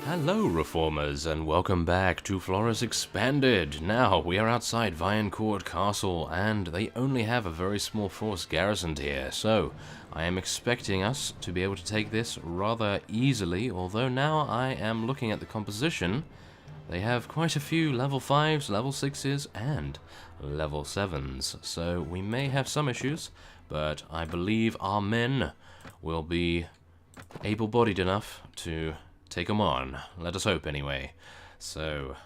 Hello, Reformers, and welcome back to Floris Expanded. Now, we are outside Vian Castle, and they only have a very small force garrisoned here, so I am expecting us to be able to take this rather easily, although now I am looking at the composition. They have quite a few level 5s, level 6s, and level 7s, so we may have some issues, but I believe our men will be able-bodied enough to take them on. Let us hope, anyway. So,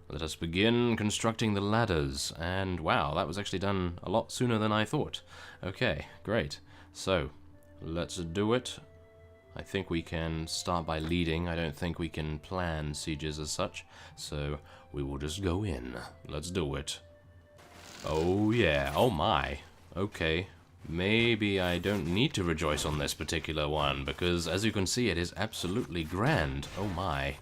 let us begin constructing the ladders. And, wow, that was actually done a lot sooner than I thought. Okay, great. So, let's do it. I think we can start by leading. I don't think we can plan sieges as such. So, we will just go in. Let's do it. Oh, yeah. Oh, my. Okay. Maybe I don't need to rejoice on this particular one, because as you can see, it is absolutely grand. Oh my.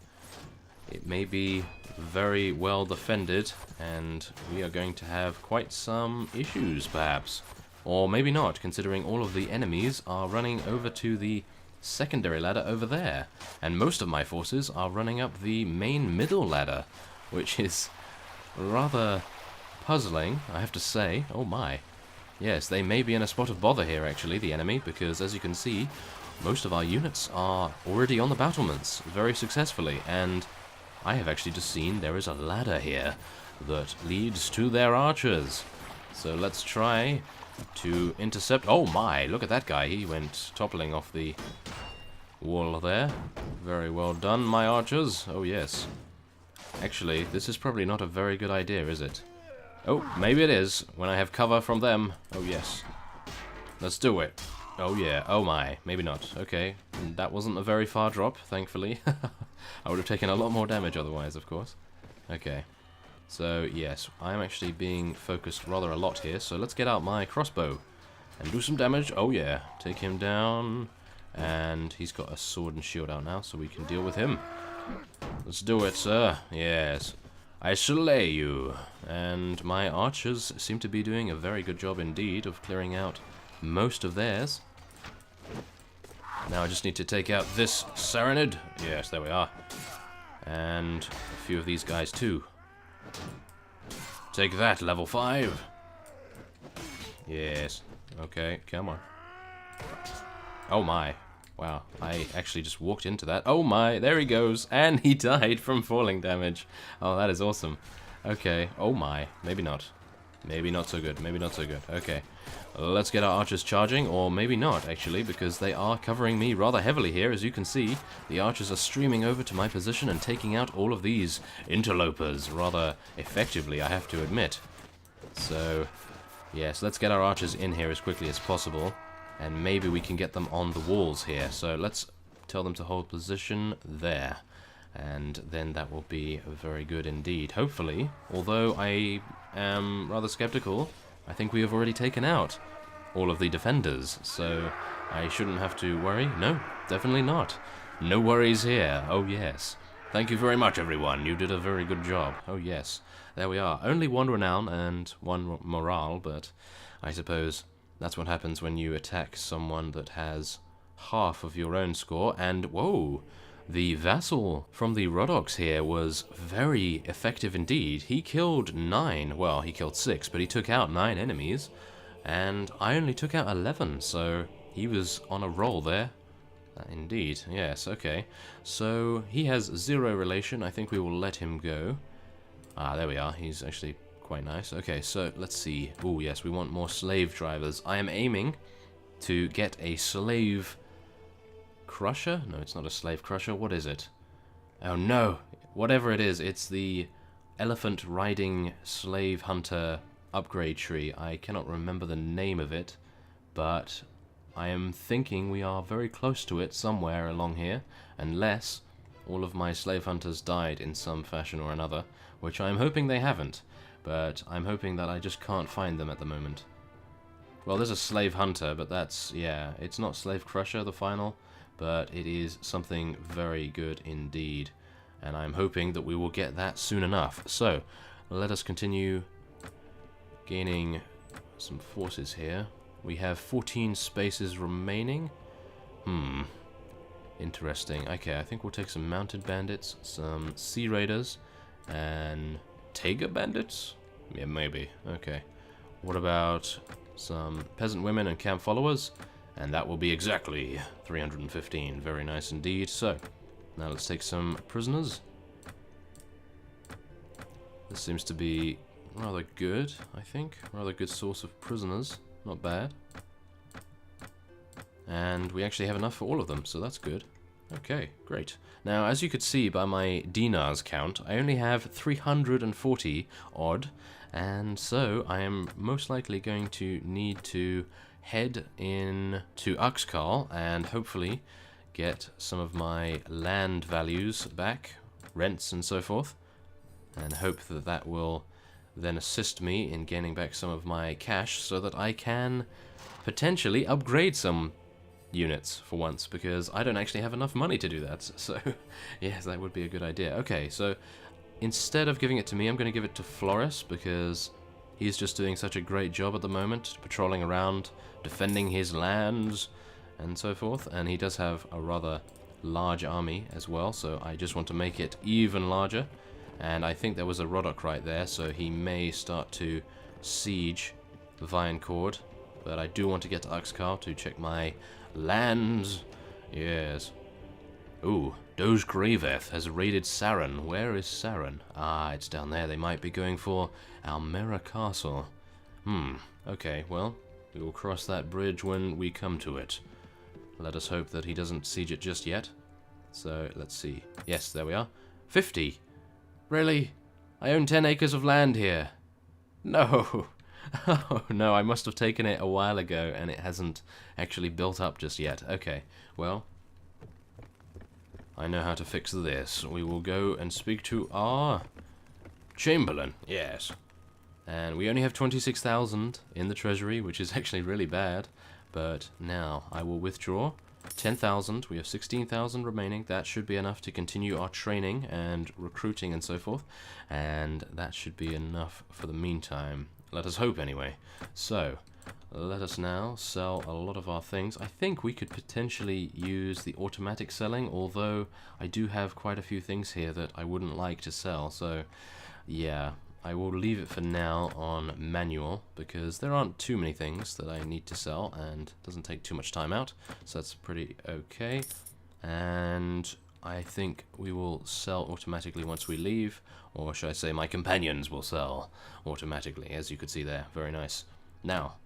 It may be very well defended, and we are going to have quite some issues, perhaps. Or maybe not, considering all of the enemies are running over to the secondary ladder over there. And most of my forces are running up the main middle ladder, which is rather puzzling, I have to say. Oh my. Yes, they may be in a spot of bother here, actually, the enemy, because as you can see, most of our units are already on the battlements very successfully, and I have actually just seen there is a ladder here that leads to their archers. So let's try to intercept. Oh my, look at that guy. He went toppling off the wall there. Very well done, my archers. Oh yes. Actually, this is probably not a very good idea, is it? Oh, maybe it is, when I have cover from them. Oh, yes. Let's do it. Oh, yeah. Oh, my. Maybe not. Okay. That wasn't a very far drop, thankfully. I would have taken a lot more damage otherwise, of course. Okay. So, yes. I'm actually being focused rather a lot here, so let's get out my crossbow and do some damage. Oh, yeah. Take him down. And he's got a sword and shield out now, so we can deal with him. Let's do it, sir. Yes. I slay you. And my archers seem to be doing a very good job indeed of clearing out most of theirs. Now I just need to take out this Serenid. Yes, there we are. And a few of these guys too. Take that, level 5. Yes. Okay, come on. Oh my. Wow, I actually just walked into that. Oh my, there he goes. And he died from falling damage. Oh, that is awesome. Okay, oh my. Maybe not. Maybe not so good. Maybe not so good. Okay, let's get our archers charging. Or maybe not, actually, because they are covering me rather heavily here. As you can see, the archers are streaming over to my position and taking out all of these interlopers rather effectively, I have to admit. So, yes, let's get our archers in here as quickly as possible. And maybe we can get them on the walls here. So let's tell them to hold position there. And then that will be very good indeed. Hopefully, although I am rather skeptical, I think we have already taken out all of the defenders. So I shouldn't have to worry. No, definitely not. No worries here. Oh yes. Thank you very much, everyone. You did a very good job. Oh yes. There we are. Only 1 renown and 1 morale, but I suppose that's what happens when you attack someone that has half of your own score. And, whoa, the vassal from the Rodox here was very effective indeed. He killed 9, well, he killed 6, but he took out 9 enemies. And I only took out 11, so he was on a roll there. Indeed, yes, okay. So he has 0 relation. I think we will let him go. Ah, there we are. He's actually quite nice. Okay, so let's see. Oh, yes, we want more slave drivers. I am aiming to get a slave crusher. No, it's not a slave crusher. What is it? Oh, no. Whatever it is, it's the elephant riding slave hunter upgrade tree. I cannot remember the name of it, but I am thinking we are very close to it somewhere along here, unless all of my slave hunters died in some fashion or another, which I'm hoping they haven't. But I'm hoping that I just can't find them at the moment. Well, there's a slave hunter, but that's, yeah, it's not slave crusher, the final, but it is something very good indeed. And I'm hoping that we will get that soon enough. So, let us continue gaining some forces here. We have 14 spaces remaining. Interesting. Okay, I think we'll take some mounted bandits, some sea raiders, and Tiger bandits? Yeah, maybe. Okay. What about some peasant women and camp followers? And that will be exactly 315. Very nice indeed. So, now let's take some prisoners. This seems to be rather good, I think. Rather good source of prisoners. Not bad. And we actually have enough for all of them, so that's good. Okay, great. Now, as you could see by my dinars count, I only have 340 odd, and so I am most likely going to need to head in to Uxkhal and hopefully get some of my land values back, rents and so forth, and hope that that will then assist me in gaining back some of my cash so that I can potentially upgrade some units for once, because I don't actually have enough money to do that. So yes, that would be a good idea. Okay, so instead of giving it to me, I'm going to give it to Floris, because he's just doing such a great job at the moment, patrolling around, defending his lands and so forth, and he does have a rather large army as well, so I just want to make it even larger. And I think there was a Rodok right there, so he may start to siege Vian Cour, but I do want to get to Uxkhal to check my lands. Yes. Ooh, Doge Graveth has raided Saran. Where is Saran? Ah, it's down there. They might be going for Almera Castle. Okay, well, we will cross that bridge when we come to it. Let us hope that he doesn't siege it just yet. So, let's see. Yes, there we are. 50! Really? I own 10 acres of land here. No! Oh, no, I must have taken it a while ago and it hasn't actually built up just yet. Okay, well, I know how to fix this. We will go and speak to our Chamberlain. Yes. And we only have 26,000 in the treasury, which is actually really bad. But now I will withdraw 10,000. We have 16,000 remaining. That should be enough to continue our training and recruiting and so forth. And that should be enough for the meantime. Let us hope, anyway. So, let us now sell a lot of our things. I think we could potentially use the automatic selling, although I do have quite a few things here that I wouldn't like to sell. So, yeah, I will leave it for now on manual, because there aren't too many things that I need to sell, and it doesn't take too much time out. So that's pretty okay. And I think we will sell automatically once we leave, or should I say my companions will sell automatically, as you could see there. Very nice. Now,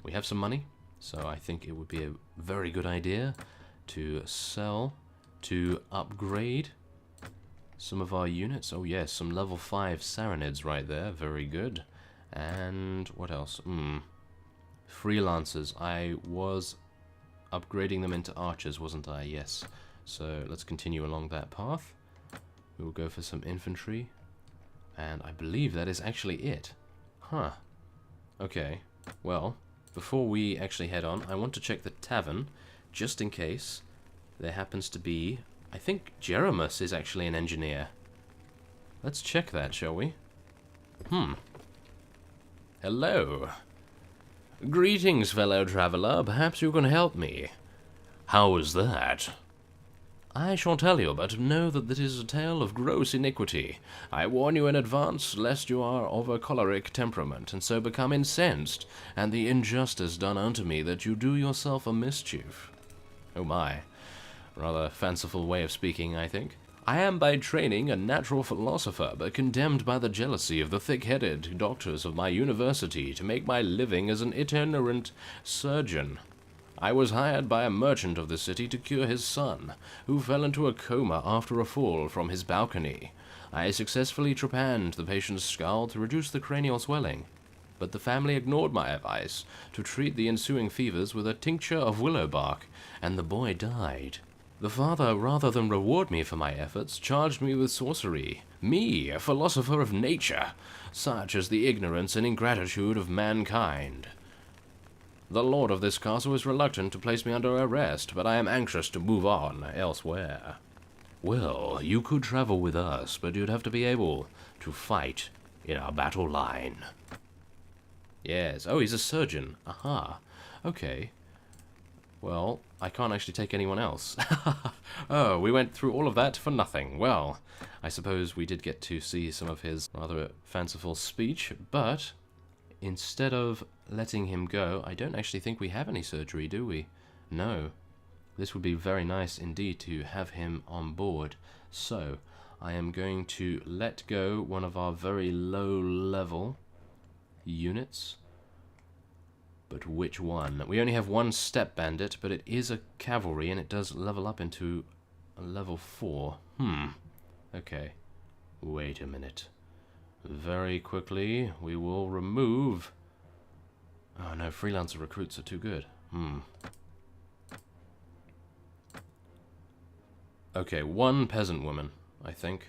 we have some money, so I think it would be a very good idea to sell, to upgrade some of our units. Oh yes, some level 5 Saranids right there, very good. And what else? Freelancers. I was upgrading them into archers, wasn't I? Yes. So let's continue along that path. We will go for some infantry. And I believe that is actually it. Huh. Okay. Well, before we actually head on, I want to check the tavern, just in case there happens to be... I think Jeremus is actually an engineer. Let's check that, shall we? Hello. Greetings, fellow traveler. Perhaps you can help me. How is that? I shall tell you, but know that this is a tale of gross iniquity. I warn you in advance, lest you are of a choleric temperament, and so become incensed, and the injustice done unto me that you do yourself a mischief. Oh my. Rather fanciful way of speaking, I think. I am by training a natural philosopher, but condemned by the jealousy of the thick-headed doctors of my university to make my living as an itinerant surgeon. I was hired by a merchant of the city to cure his son, who fell into a coma after a fall from his balcony. I successfully trepanned the patient's skull to reduce the cranial swelling, but the family ignored my advice to treat the ensuing fevers with a tincture of willow bark, and the boy died. The father, rather than reward me for my efforts, charged me with sorcery. Me, a philosopher of nature, such is the ignorance and ingratitude of mankind. The lord of this castle is reluctant to place me under arrest, but I am anxious to move on elsewhere. Well, you could travel with us, but you'd have to be able to fight in our battle line. Yes. Oh, he's a surgeon. Aha. Okay. Well, I can't actually take anyone else. Oh, we went through all of that for nothing. Well, I suppose we did get to see some of his rather fanciful speech, but instead of letting him go, I don't actually think we have any surgery, do we? No. This would be very nice indeed to have him on board. So, I am going to let go one of our very low level units. But which one? We only have one step bandit, but it is a cavalry and it does level up into a level 4. Okay. Wait a minute. Very quickly, we will remove... Oh no, freelancer recruits are too good. Okay, one peasant woman, I think.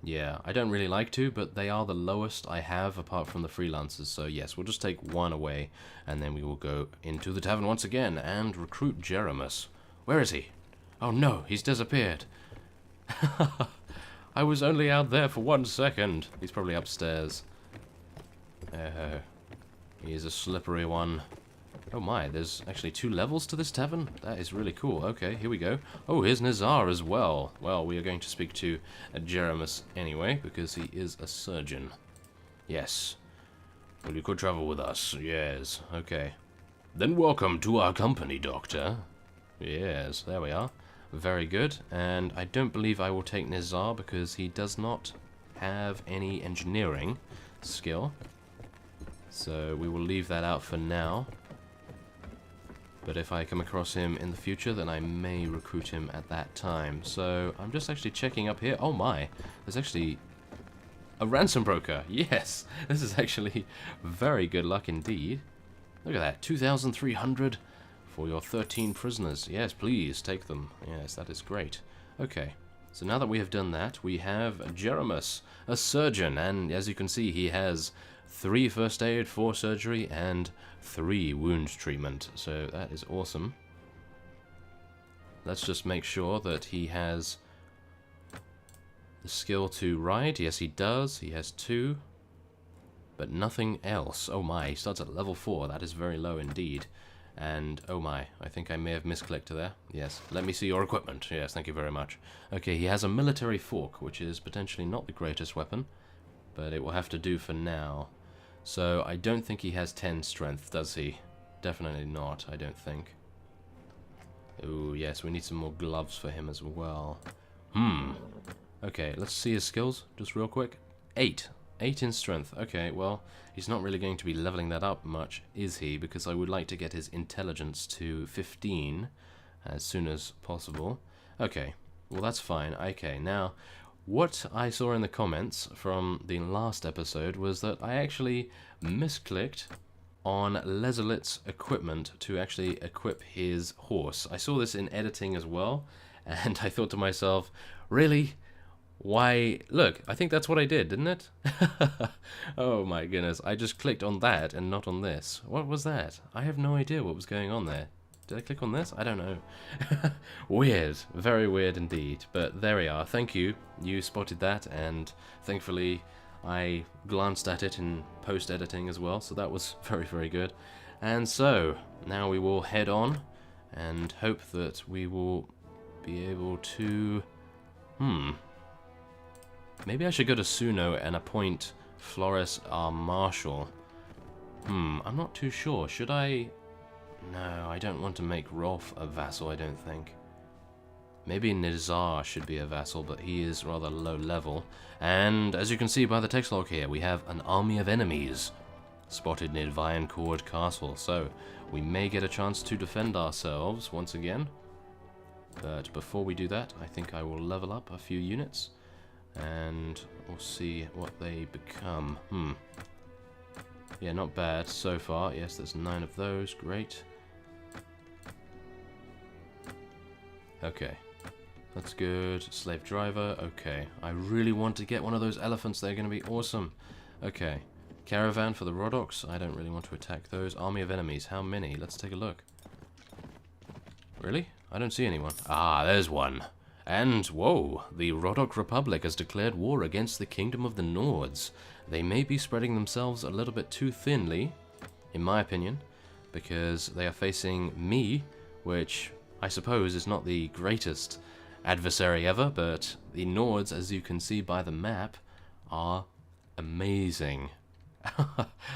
Yeah, I don't really like to, but they are the lowest I have apart from the freelancers, so yes, we'll just take one away, and then we will go into the tavern once again and recruit Jeremus. Where is he? Oh no, he's disappeared. I was only out there for 1 second. He's probably upstairs. He's a slippery one. Oh my, there's actually 2 levels to this tavern? That is really cool. Okay, here we go. Oh, here's Nizar as well. Well, we are going to speak to Jeremus anyway, because he is a surgeon. Yes. Well, you could travel with us. Yes. Okay. Then welcome to our company, Doctor. Yes, there we are. Very good. And I don't believe I will take Nizar because he does not have any engineering skill. So we will leave that out for now. But if I come across him in the future, then I may recruit him at that time. So I'm just actually checking up here. Oh my, there's actually a ransom broker. Yes, this is actually very good luck indeed. Look at that, 2,300 for your 13 prisoners. Yes, please take them. Yes, that is great. Okay, so now that we have done that, we have Jeremus, a surgeon, and as you can see, he has 3 first aid, 4 surgery, and 3 wound treatment. So that is awesome. Let's just make sure that he has the skill to ride. Yes, he does. He has 2, but nothing else. Oh my, he starts at level 4. That is very low indeed. And oh my, I think I may have misclicked there. Yes, let me see your equipment. Yes, thank you very much. Okay, he has a military fork, which is potentially not the greatest weapon, but it will have to do for now. So I don't think he has 10 strength, does he? Definitely not, I don't think. Ooh, yes, we need some more gloves for him as well. Okay, let's see his skills, just real quick. 8 in strength. Okay, well, he's not really going to be leveling that up much, is he? Because I would like to get his intelligence to 15 as soon as possible. Okay, well that's fine. Okay, now... what I saw in the comments from the last episode was that I actually misclicked on Lezelit's equipment to actually equip his horse. I saw this in editing as well, and I thought to myself, really? Why? Look, I think that's what I did, didn't it? Oh my goodness, I just clicked on that and not on this. What was that? I have no idea what was going on there. Did I click on this? I don't know. Weird. Very weird indeed. But there we are. Thank you. You spotted that, and thankfully I glanced at it in post-editing as well, so that was very, very good. And so, now we will head on and hope that we will be able to... Maybe I should go to Suno and appoint Floris our marshal. I'm not too sure. Should I... No, I don't want to make Rolf a vassal, I don't think. Maybe Nizar should be a vassal, but he is rather low level. And as you can see by the text log here, we have an army of enemies spotted near Vian Castle. So we may get a chance to defend ourselves once again. But before we do that, I think I will level up a few units. And we'll see what they become. Yeah, not bad so far. Yes, there's 9 of those. Great. Okay. That's good. Slave driver. Okay. I really want to get one of those elephants. They're going to be awesome. Okay. Caravan for the Rodoks. I don't really want to attack those. Army of enemies. How many? Let's take a look. Really? I don't see anyone. Ah, there's one. And, whoa, the Rodok Republic has declared war against the Kingdom of the Nords. They may be spreading themselves a little bit too thinly, in my opinion. because they are facing me, which I suppose is not the greatest adversary ever, but the Nords, as you can see by the map, are amazing.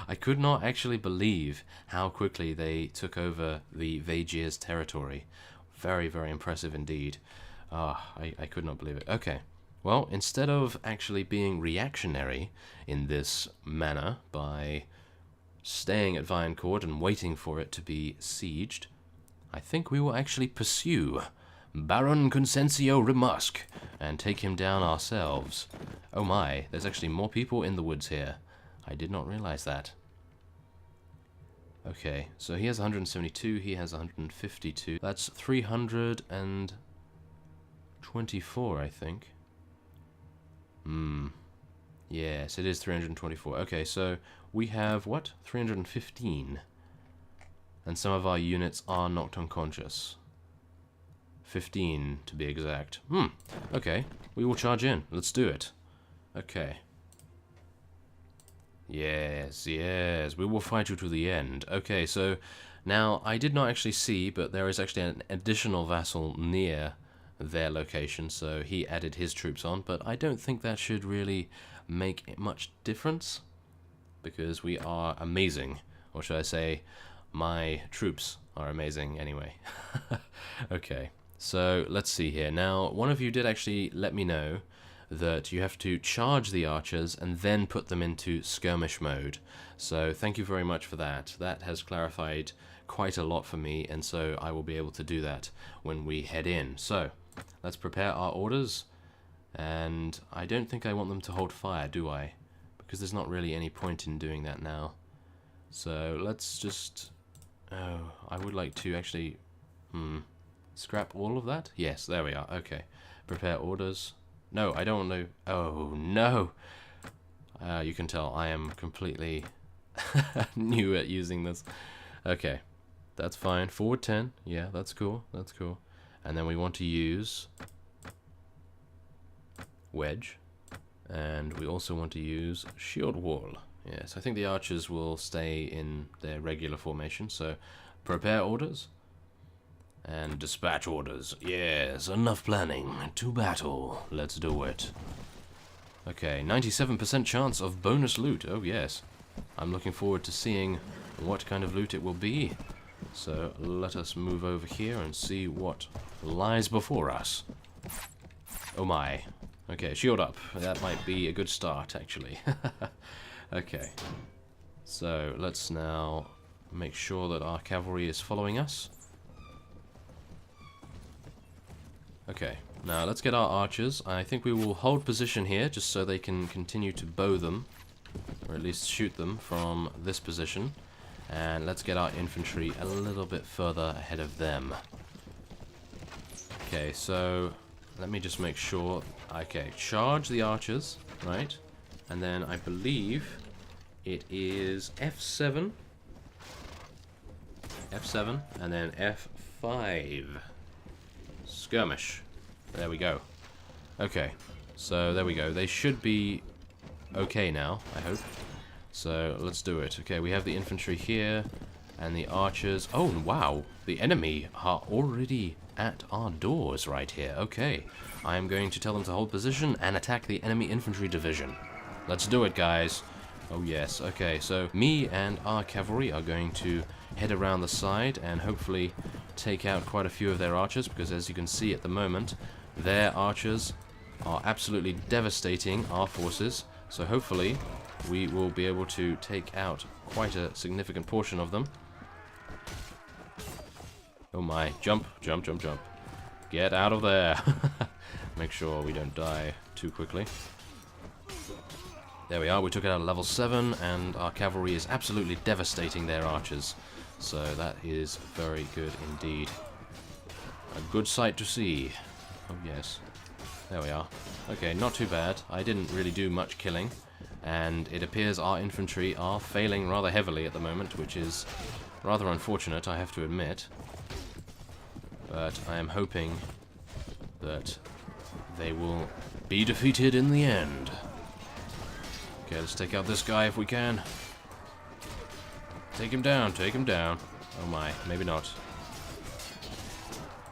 I could not actually believe how quickly they took over the Vaegir's territory. Very, very impressive indeed. I could not believe it. Okay. Well, instead of actually being reactionary in this manner by staying at Vian Court and waiting for it to be sieged, I think we will actually pursue Baron Consensio Remusk and take him down ourselves. Oh my, there's actually more people in the woods here. I did not realize that. Okay, so he has 172, he has 152. That's 324, I think. Yes, it is 324. Okay, so we have, what? 315. And some of our units are knocked unconscious. 15, to be exact. Okay, we will charge in. Let's do it. Okay. Yes, we will fight you to the end. Okay, so now I did not actually see, but there is actually an additional vassal near their location, so he added his troops on, but I don't think that should really make much difference, because we are amazing, or should I say, my troops are amazing anyway. Okay, so let's see here. Now, one of you did actually let me know that you have to charge the archers and then put them into skirmish mode. So thank you very much for that. That has clarified quite a lot for me, and so I will be able to do that when we head in. So let's prepare our orders, and I don't think I want them to hold fire, do I? Because there's not really any point in doing that now. So let's just... Oh, I would like to actually... Scrap all of that? Yes, there we are. Okay. Prepare orders. No, I don't want to... Oh, no! You can tell I am completely new at using this. Okay. That's fine. Forward 10. Yeah, that's cool. That's cool. And then we want to use... Wedge. And we also want to use Shield Wall. Yes, I think the archers will stay in their regular formation, so prepare orders. And dispatch orders. Yes, enough planning. To battle. Let's do it. Okay, 97% chance of bonus loot. Oh yes. I'm looking forward to seeing what kind of loot it will be. So let us move over here and see what lies before us. Oh my. Okay, shield up. That might be a good start, actually. Okay. So let's now make sure that our cavalry is following us. Okay, now let's get our archers. I think we will hold position here just so they can continue to bow them, or at least shoot them from this position. And let's get our infantry a little bit further ahead of them. Okay, so let me just make sure. Okay, charge the archers, right? And then I believe it is F7. F7, and then F5. Skirmish. There we go. Okay, so there we go. They should be okay now, I hope. So let's do it. Okay, we have the infantry here and the archers. Oh, wow. The enemy are already at our doors right here. Okay, I am going to tell them to hold position and attack the enemy infantry division. Let's do it, guys. Oh, yes. Okay, so me and our cavalry are going to head around the side and hopefully take out quite a few of their archers, because as you can see at the moment, their archers are absolutely devastating our forces. So hopefully we will be able to take out quite a significant portion of them. Oh my, jump, jump, jump, jump. Get out of there. Make sure we don't die too quickly. There we are, we took it out at level 7, and our cavalry is absolutely devastating their archers. So that is very good indeed. A good sight to see. Oh yes. There we are. Okay, not too bad. I didn't really do much killing, and it appears our infantry are failing rather heavily at the moment, which is rather unfortunate, I have to admit. But I am hoping that they will be defeated in the end. Okay, let's take out this guy if we can. Take him down, take him down. Oh my, maybe not.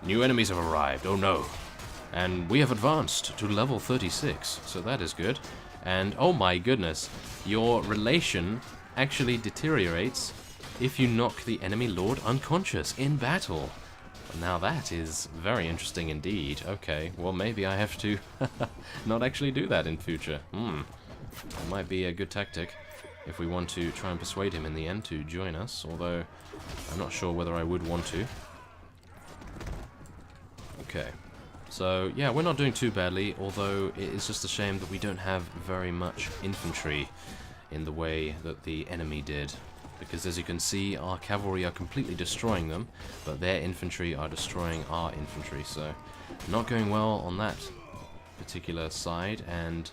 New enemies have arrived, oh no. And we have advanced to level 36, so that is good. And oh my goodness, your relation actually deteriorates if you knock the enemy lord unconscious in battle. Now that is very interesting indeed. Okay, well maybe I have to not actually do that in future. That might be a good tactic if we want to try and persuade him in the end to join us, although I'm not sure whether I would want to. Okay, so yeah, we're not doing too badly, although it is just a shame that we don't have very much infantry in the way that the enemy did. Because as you can see, our cavalry are completely destroying them, but their infantry are destroying our infantry, so not going well on that particular side. And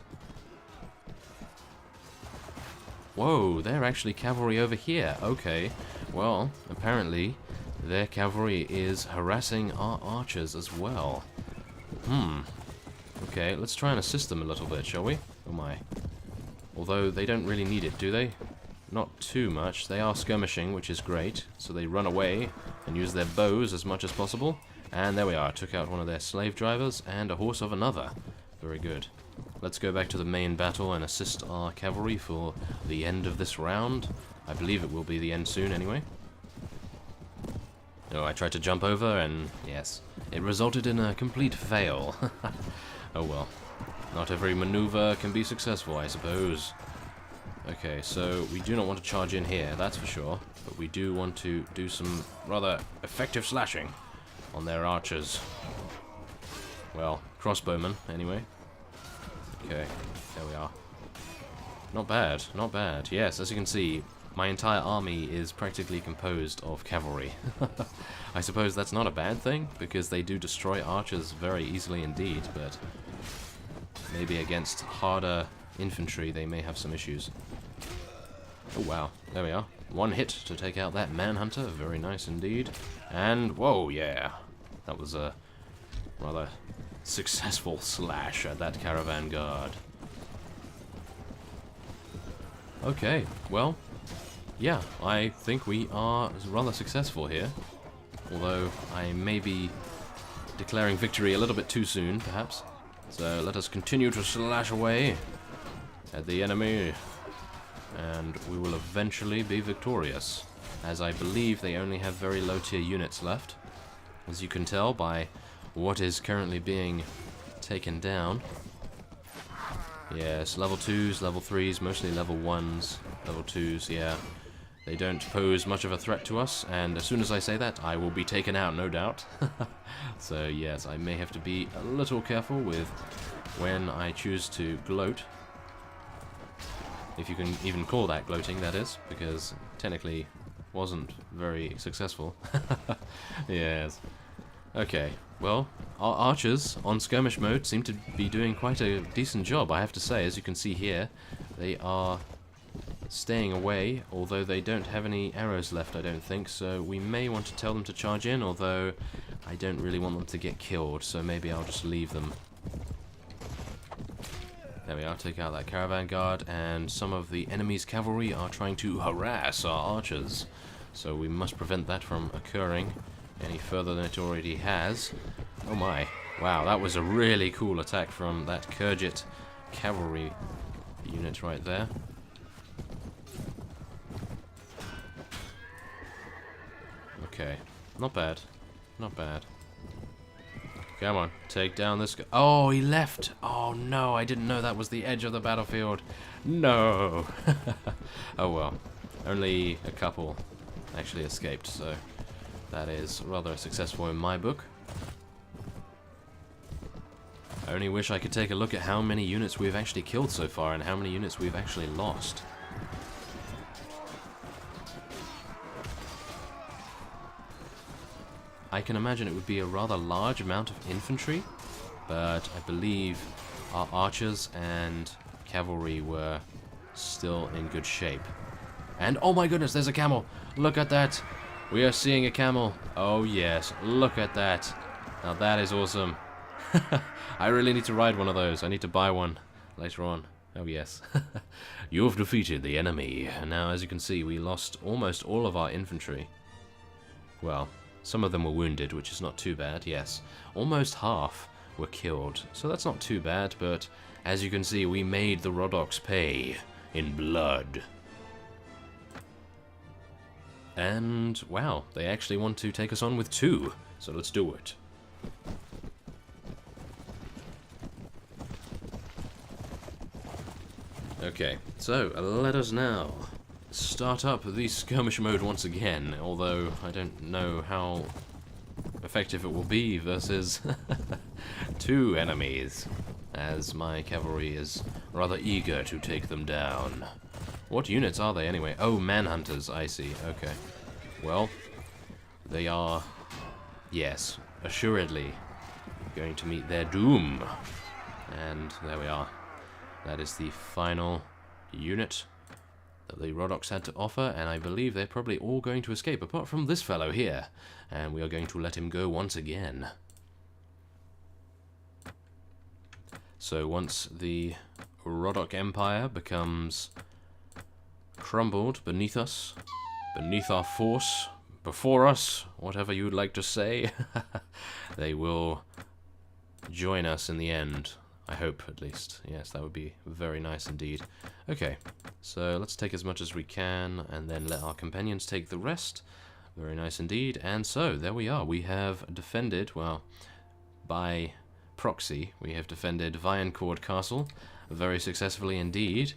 whoa, they're actually cavalry over here. Okay, well, apparently their cavalry is harassing our archers as well. Okay, let's try and assist them a little bit, shall we? Oh my. Although they don't really need it, do they? Not too much. They are skirmishing, which is great. So they run away and use their bows as much as possible. And there we are. Took out one of their slave drivers and a horse of another. Very good. Let's go back to the main battle and assist our cavalry for the end of this round. I believe it will be the end soon anyway. Oh, I tried to jump over and yes, it resulted in a complete fail. Oh well. Not every maneuver can be successful, I suppose. Okay, so we do not want to charge in here, that's for sure, but we do want to do some rather effective slashing on their archers. Well, crossbowmen, anyway. Okay, there we are. Not bad, not bad. Yes, as you can see, my entire army is practically composed of cavalry. I suppose that's not a bad thing, because they do destroy archers very easily indeed, but maybe against harder infantry they may have some issues. Oh wow, there we are. One hit to take out that manhunter, very nice indeed. And whoa, yeah, that was a rather successful slash at that caravan guard. Okay, well, yeah, I think we are rather successful here. Although I may be declaring victory a little bit too soon, perhaps. So let us continue to slash away at the enemy, and we will eventually be victorious, as I believe they only have very low tier units left, as you can tell by what is currently being taken down. Yes, level 2s, level 3s, mostly level 1s, level 2s, yeah. They don't pose much of a threat to us, and as soon as I say that, I will be taken out, no doubt. So yes, I may have to be a little careful with when I choose to gloat. If you can even call that gloating, that is, because technically wasn't very successful. Yes. Okay, well, our archers on skirmish mode seem to be doing quite a decent job, I have to say. As you can see here, they are staying away, although they don't have any arrows left, I don't think, so we may want to tell them to charge in, although I don't really want them to get killed, so maybe I'll just leave them. There we are, take out that caravan guard, and some of the enemy's cavalry are trying to harass our archers, so we must prevent that from occurring any further than it already has. Oh my, wow, that was a really cool attack from that Kurgit cavalry unit right there. Okay, not bad, not bad. Come on, take down this guy. Oh, he left. Oh no, I didn't know that was the edge of the battlefield. No. Oh well, only a couple actually escaped, so that is rather successful in my book. I only wish I could take a look at how many units we've actually killed so far and how many units we've actually lost. I can imagine it would be a rather large amount of infantry, but I believe our archers and cavalry were still in good shape. And oh my goodness, there's a camel! Look at that! We are seeing a camel! Oh yes, look at that! Now that is awesome! I really need to ride one of those. I need to buy one later on. Oh yes. You have defeated the enemy. And now, as you can see, we lost almost all of our infantry. well, some of them were wounded, which is not too bad, yes. Almost half were killed, so that's not too bad, but as you can see, we made the Rhodoks pay in blood. And, wow, they actually want to take us on with 2, so let's do it. Okay, so let us now start up the skirmish mode once again, although I don't know how effective it will be versus 2 enemies, as my cavalry is rather eager to take them down. What units are they anyway? Oh, manhunters, I see, okay. Well, they are, yes, assuredly going to meet their doom. And there we are. That is the final unit that the Rhodoks had to offer, and I believe they're probably all going to escape, apart from this fellow here. And we are going to let him go once again. So once the Rhodok Empire becomes crumbled beneath us, beneath our force, before us, whatever you would like to say, they will join us in the end. I hope, at least. Yes, that would be very nice indeed. Okay, so let's take as much as we can, and then let our companions take the rest. Very nice indeed. And so, there we are. We have defended, well, by proxy, we have defended Vian Castle very successfully indeed.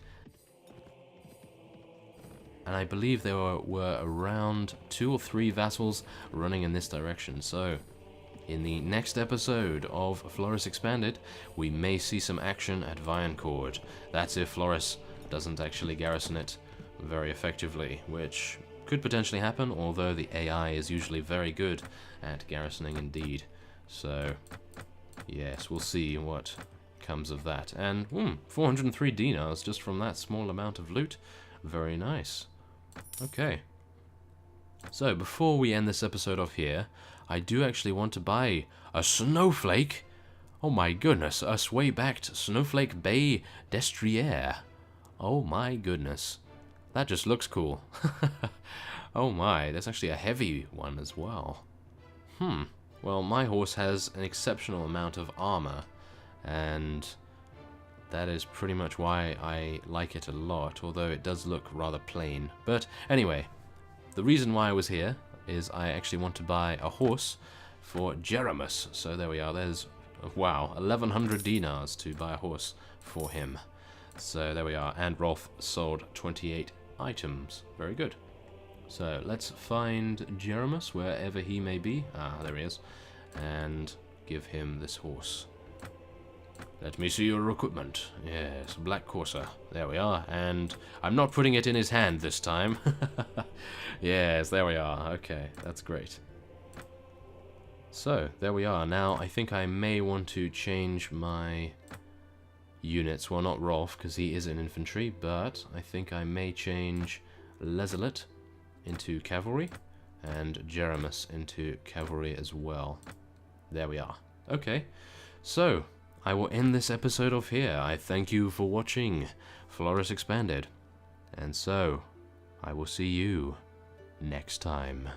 And I believe there were around 2 or 3 vassals running in this direction, so in the next episode of Floris Expanded, we may see some action at Vian. That's if Floris doesn't actually garrison it very effectively, which could potentially happen, although the AI is usually very good at garrisoning indeed. So, yes, we'll see what comes of that. And, 403 dinars just from that small amount of loot. Very nice. Okay. So, before we end this episode off here, I do actually want to buy a snowflake. Oh my goodness, a sway-backed Snowflake Bay Destrier. Oh my goodness. That just looks cool. Oh my, there's actually a heavy one as well. Well, my horse has an exceptional amount of armor, and that is pretty much why I like it a lot, although it does look rather plain. But anyway, the reason why I was here is I actually want to buy a horse for Jeremus. So there we are. There's, wow, 1,100 dinars to buy a horse for him. So there we are. And Rolf sold 28 items. Very good. So let's find Jeremus wherever he may be. Ah, there he is. And give him this horse. Let me see your equipment. Yes, Black Corsair. There we are. And I'm not putting it in his hand this time. Yes, there we are. Okay, that's great. So, there we are. Now, I think I may want to change my units. Well, not Rolf, because he is an infantry, but I think I may change Lezelet into cavalry, and Jeremus into cavalry as well. There we are. Okay, so I will end this episode off here. I thank you for watching Floris Expanded, and so I will see you next time.